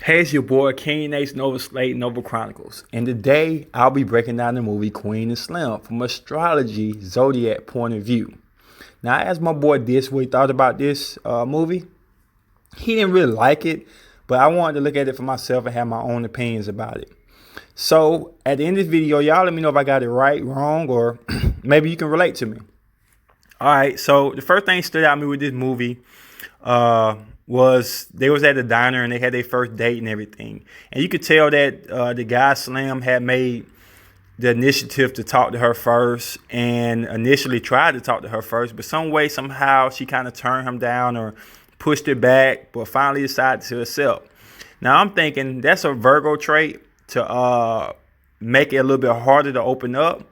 Hey, it's your boy King Ace Nova Slate Nova Chronicles, and today I'll be breaking down the movie Queen and Slim from astrology zodiac point of view. Now, I asked my boy this what he thought about this movie. He didn't really like it, but I wanted to look at it for myself and have my own opinions about it. So, at the end of this video, y'all let me know if I got it right, wrong, or maybe you can relate to me. All right, so the first thing that stood out to me with this movie was they was at the diner and they had their first date and everything. And you could tell that the guy Slim had made the initiative to talk to her first and initially tried to talk to her first, but some way, somehow she kind of turned him down or pushed it back, but finally decided to accept. Now I'm thinking that's a Virgo trait to make it a little bit harder to open up.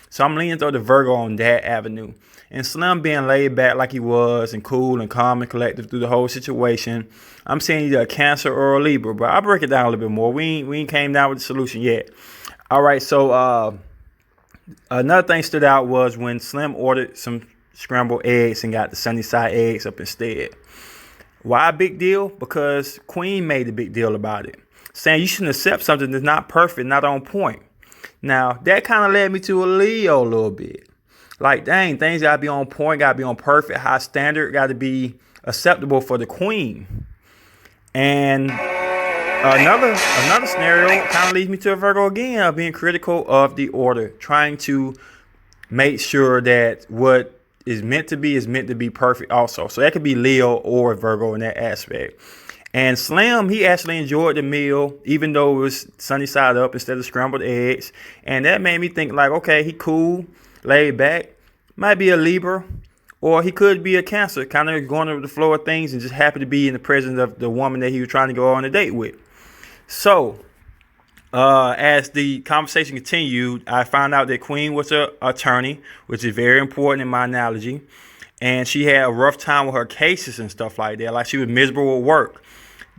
So I'm leaning toward the Virgo on that avenue. And Slim being laid back like he was and cool and calm and collective through the whole situation, I'm saying either a Cancer or a Libra. But I'll break it down a little bit more. We ain't came down with the solution yet. All right, so another thing stood out was when Slim ordered some scrambled eggs and got the sunny side eggs up instead. Why a big deal? Because Queen made a big deal about it, saying you shouldn't accept something that's not perfect, not on point. Now, that kind of led me to a Leo a little bit. Like, dang, things got to be on point, got to be on perfect, high standard, got to be acceptable for the queen. And another scenario kind of leads me to a Virgo again, of being critical of the order, trying to make sure that what is meant to be perfect also. So that could be Leo or Virgo in that aspect. And Slim, he actually enjoyed the meal, even though it was sunny side up instead of scrambled eggs. And that made me think like, okay, he cool, laid back, might be a Libra, or he could be a Cancer, kind of going over the flow of things and just happy to be in the presence of the woman that he was trying to go on a date with. So, as the conversation continued, I found out that Queen was an attorney, which is very important in my analogy. And she had a rough time with her cases and stuff like that. Like she was miserable with work.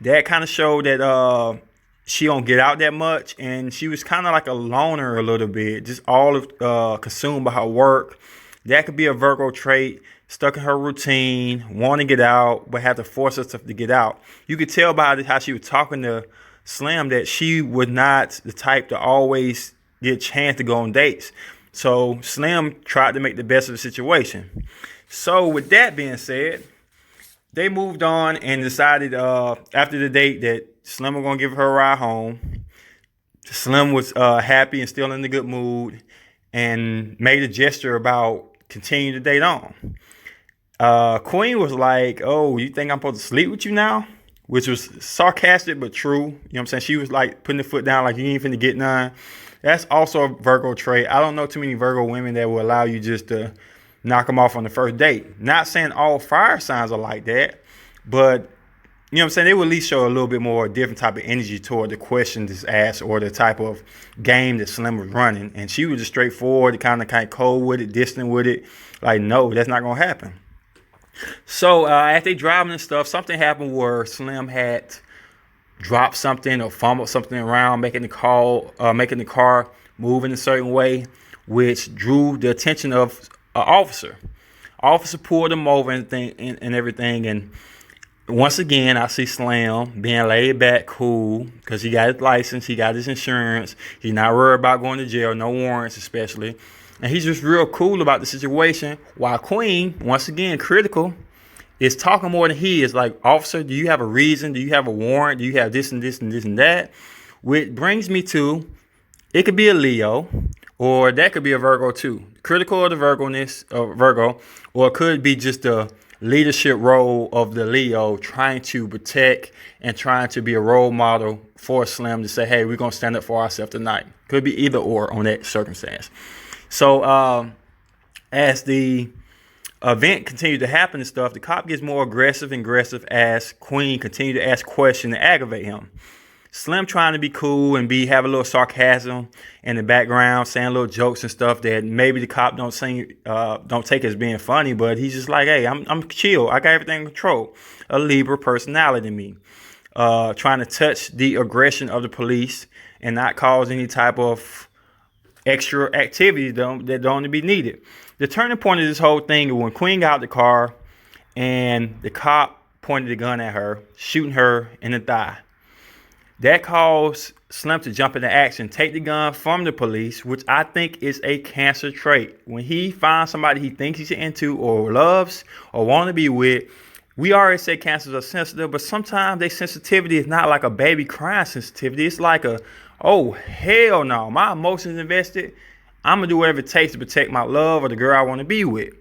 That kind of showed that she don't get out that much, and she was kind of like a loner a little bit, just all consumed by her work. That could be a Virgo trait, stuck in her routine, want to get out, but have to force herself to get out. You could tell by how she was talking to Slim that she was not the type to always get a chance to go on dates. So Slim tried to make the best of the situation. So with that being said, they moved on and decided after the date that Slim was going to give her a ride home. Slim was happy and still in a good mood and made a gesture about continuing to date on. Queen was like, oh, you think I'm supposed to sleep with you now? Which was sarcastic but true. You know what I'm saying? She was like putting the foot down like you ain't finna get none. That's also a Virgo trait. I don't know too many Virgo women that will allow you just to knock them off on the first date. Not saying all fire signs are like that, but you know what I'm saying? They would at least show a little bit more different type of energy toward the question that's asked or the type of game that Slim was running. And she was just straightforward, kind of cold with it, distant with it. Like, no, that's not going to happen. So as they driving and stuff, something happened where Slim had dropped something or fumbled something around, making the car move in a certain way, which drew the attention of an officer. Officer pulled him over and everything. And once again, I see Slim being laid back, cool, because he got his license, he got his insurance. He's not worried about going to jail, no warrants especially. And he's just real cool about the situation. While Queen, once again, critical, is talking more than he is. Like, officer, do you have a reason? Do you have a warrant? Do you have this and this and this and that? Which brings me to, it could be a Leo, or that could be a Virgo too. Critical of the Virgo, or it could be just a leadership role of the Leo, trying to protect and trying to be a role model for Slim to say, hey, we're going to stand up for ourselves tonight. Could be either or on that circumstance. So as the event continued to happen and stuff, the cop gets more aggressive as Queen continued to ask questions and aggravate him. Slim trying to be cool and have a little sarcasm in the background, saying little jokes and stuff that maybe the cop don't take as being funny, but he's just like, hey, I'm chill. I got everything in control. A Libra personality in me. Trying to touch the aggression of the police and not cause any type of extra activities that don't be needed. The turning point of this whole thing is when Queen got out the car and the cop pointed a gun at her, shooting her in the thigh. That caused Slim to jump into action, take the gun from the police, which I think is a cancer trait. When he finds somebody he thinks he's into or loves or want to be with, we already say cancers are sensitive, but sometimes their sensitivity is not like a baby crying sensitivity. It's like oh, hell no, my emotions invested. I'm going to do whatever it takes to protect my love or the girl I want to be with.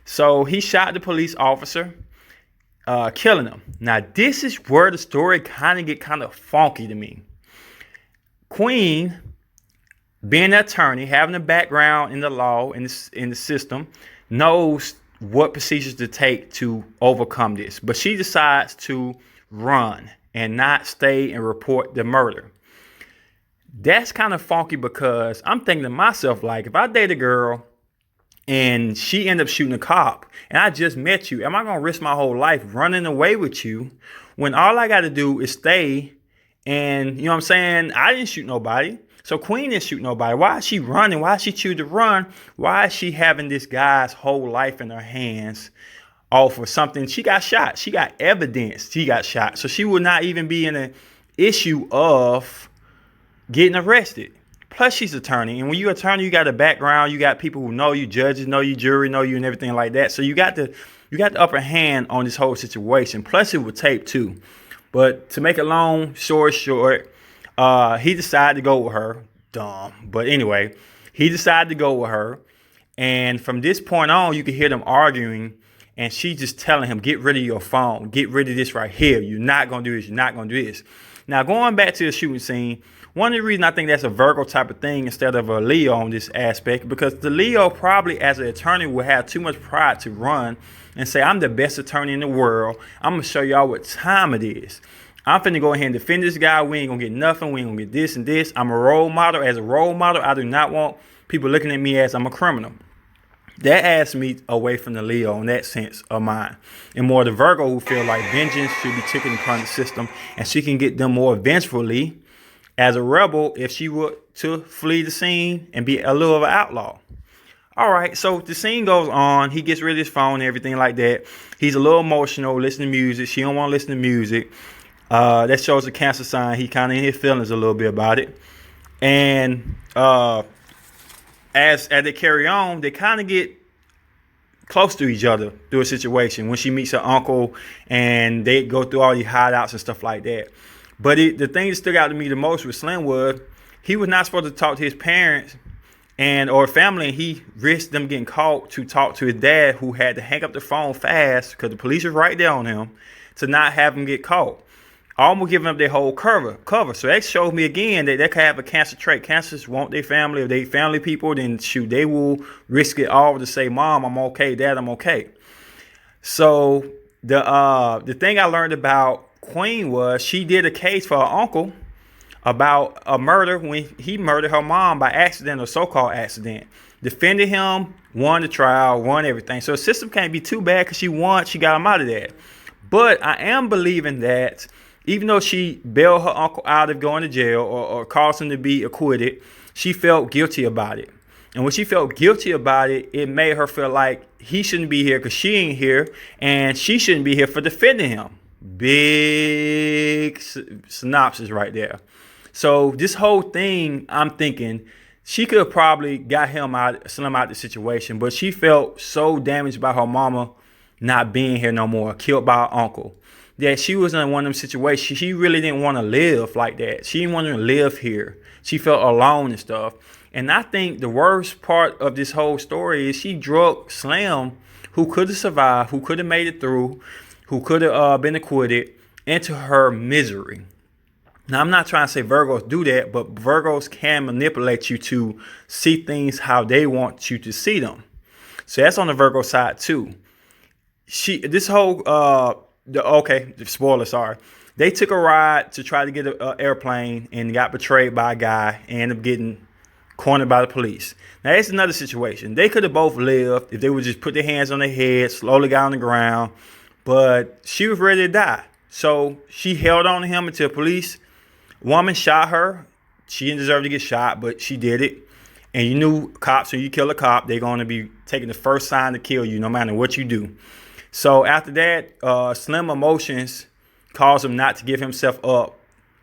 So he shot the police officer, killing him. Now, this is where the story get kind of funky to me. Queen, being an attorney, having a background in the law, in the system, knows what procedures to take to overcome this. But she decides to run and not stay and report the murder. That's kind of funky because I'm thinking to myself, like, if I date a girl and she end up shooting a cop and I just met you, am I going to risk my whole life running away with you when all I got to do is stay? And you know what I'm saying? I didn't shoot nobody. So Queen didn't shoot nobody. Why is she running? Why is she choose to run? Why is she having this guy's whole life in her hands off of something? She got shot. She got evidence she got shot. So she would not even be in an issue of getting arrested. Plus, she's an attorney. And when you're an attorney, you got a background. You got people who know you, judges know you, jury know you, and everything like that. So you got the upper hand on this whole situation. Plus, it was tape too. But to make a long story short, he decided to go with her. Dumb. But anyway, he decided to go with her. And from this point on, you can hear them arguing. And she's just telling him, get rid of your phone. Get rid of this right here. You're not going to do this. You're not going to do this. Now, going back to the shooting scene, one of the reasons I think that's a Virgo type of thing instead of a Leo on this aspect, because the Leo probably as an attorney will have too much pride to run and say, I'm the best attorney in the world. I'm going to show y'all what time it is. I'm finna go ahead and defend this guy. We ain't going to get nothing. We ain't going to get this and this. I'm a role model. As a role model, I do not want people looking at me as I'm a criminal. That asks me away from the Leo in that sense of mine. And more the Virgo who feel like vengeance should be taken upon the system and she can get them more vengefully as a rebel if she were to flee the scene and be a little of an outlaw. All right, so the scene goes on. He gets rid of his phone and everything like that. He's a little emotional, listening to music. She don't want to listen to music. That shows a Cancer sign. He kind of in his feelings a little bit about it. And as they carry on, they kind of get close to each other through a situation when she meets her uncle and they go through all these hideouts and stuff like that. But the thing that stuck out to me the most with Slim was he was not supposed to talk to his parents or family, and he risked them getting caught to talk to his dad, who had to hang up the phone fast because the police was right there on him to not have him get caught. Almost giving up their whole cover. So that showed me again that they could have a Cancer trait. Cancers want their family. If they family people, then shoot, they will risk it all to say, Mom, I'm okay. Dad, I'm okay. So the thing I learned about Queen was she did a case for her uncle about a murder when he murdered her mom by accident or so-called accident. Defended him, won the trial, won everything. So the system can't be too bad because she won. She got him out of there. But I am believing that even though she bailed her uncle out of going to jail or caused him to be acquitted, she felt guilty about it. And when she felt guilty about it, it made her feel like he shouldn't be here because she ain't here, and she shouldn't be here for defending him. Big synopsis right there. So this whole thing, I'm thinking she could have probably got Slim out of the situation, but she felt so damaged by her mama not being here no more, killed by her uncle, that she was in one of them situations. She really didn't want to live like that. She didn't want to live here. She felt alone and stuff. And I think the worst part of this whole story is she drugged Slim, who could have survived, who could have made it through, who could have been acquitted, into her misery. Now, I'm not trying to say Virgos do that, but Virgos can manipulate you to see things how they want you to see them. So that's on the Virgo side too. Spoiler, sorry. They took a ride to try to get an airplane and got betrayed by a guy and ended up getting cornered by the police. Now, that's another situation. They could have both lived if they would just put their hands on their head, slowly got on the ground, but she was ready to die. So she held on to him until police woman shot her. She didn't deserve to get shot, but she did it. And you knew cops, when you kill a cop, they're going to be taking the first sign to kill you no matter what you do. So after that, Slim emotions caused him not to give himself up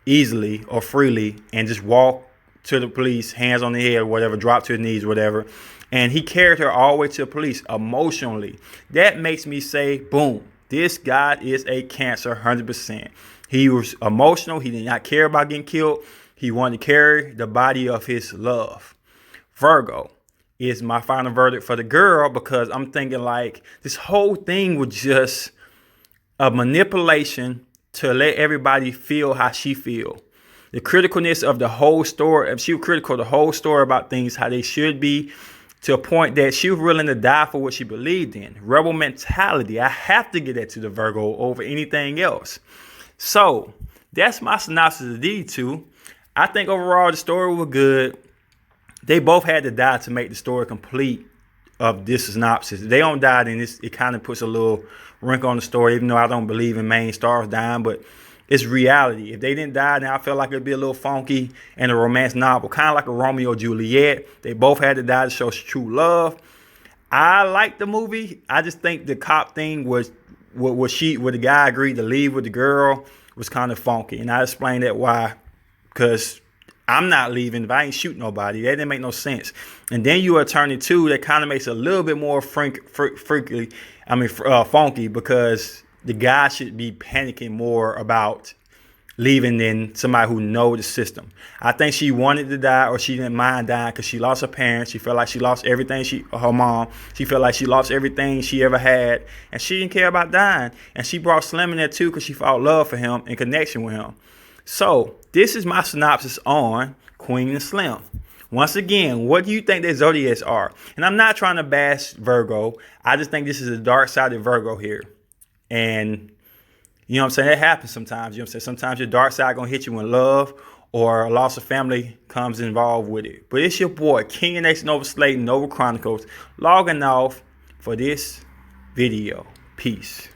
easily or freely and just walk to the police, hands on the head or whatever, drop to his knees, whatever. And he carried her all the way to the police emotionally. That makes me say, boom, this guy is a Cancer 100%. He was emotional. He did not care about getting killed. He wanted to carry the body of his love. Virgo is my final verdict for the girl, because I'm thinking like this whole thing was just a manipulation to let everybody feel how she feel. The criticalness of the whole story, she was critical of the whole story about things how they should be, to a point that she was willing to die for what she believed in. Rebel mentality. I have to get that to the Virgo over anything else. So that's my synopsis of these two. I think overall the story was good. They both had to die to make the story complete of this synopsis. If they don't die, then it kind of puts a little wrinkle on the story, even though I don't believe in main stars dying, but it's reality. If they didn't die, then I feel like it'd be a little funky and a romance novel, kind of like a Romeo and Juliet. They both had to die to show true love. I like the movie. I just think the cop thing was what the guy agreed to leave with the girl was kind of funky. And I explained that why, because I'm not leaving if I ain't shooting nobody. That didn't make no sense. And then you attorney too, that kind of makes it a little bit more funky, because the guy should be panicking more about leaving than somebody who knows the system. I think she wanted to die, or she didn't mind dying because she lost her parents. She felt like she lost everything, her mom. She felt like she lost everything she ever had, and she didn't care about dying. And she brought Slim in there too because she felt love for him and connection with him. So this is my synopsis on Queen and Slim. Once again, what do you think their zodiacs are? And I'm not trying to bash Virgo. I just think this is a dark side of Virgo here. And you know what I'm saying? That happens sometimes. You know what I'm saying? Sometimes your dark side going to hit you when love or a loss of family comes involved with it. But it's your boy, King and X Nova Slate, Nova Chronicles, logging off for this video. Peace.